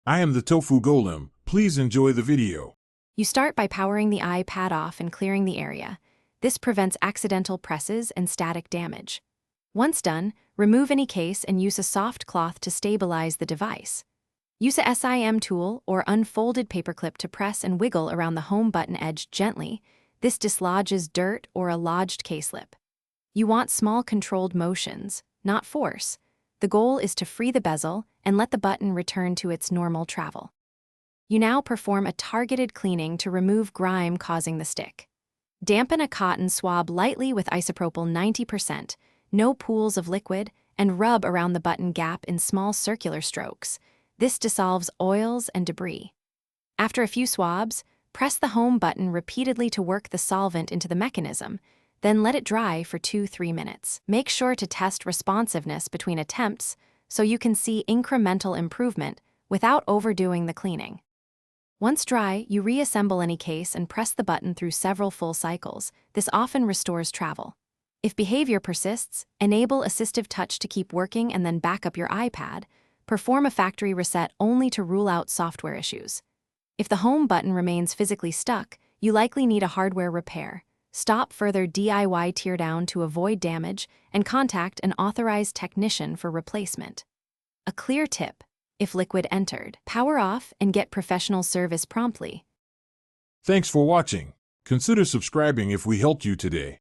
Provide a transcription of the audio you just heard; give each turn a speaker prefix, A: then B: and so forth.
A: I am the Tofu Golem. Please enjoy the video.
B: You start by powering the iPad off and clearing the area. This prevents accidental presses and static damage. Once done, remove any case and use a soft cloth to stabilize the device. Use a SIM tool or unfolded paperclip to press and wiggle around the home button edge gently. This dislodges dirt or a lodged case-lip. You want small controlled motions, not force. The goal is to free the bezel and let the button return to its normal travel. You now perform a targeted cleaning to remove grime causing the stick. Dampen a cotton swab lightly with isopropyl 90%, no pools of liquid, and rub around the button gap in small circular strokes. This dissolves oils and debris. After a few swabs, press the home button repeatedly to work the solvent into the mechanism, then let it dry for 2-3 minutes. Make sure to test responsiveness between attempts so you can see incremental improvement without overdoing the cleaning. Once dry, you reassemble any case and press the button through several full cycles. This often restores travel. If behavior persists, enable assistive touch to keep working and then back up your iPad. Perform a factory reset only to rule out software issues. If the home button remains physically stuck, you likely need a hardware repair. Stop further DIY teardown to avoid damage and contact an authorized technician for replacement. A clear tip: if liquid entered, power off and get professional service promptly.
A: Thanks for watching. Consider subscribing if we helped you today.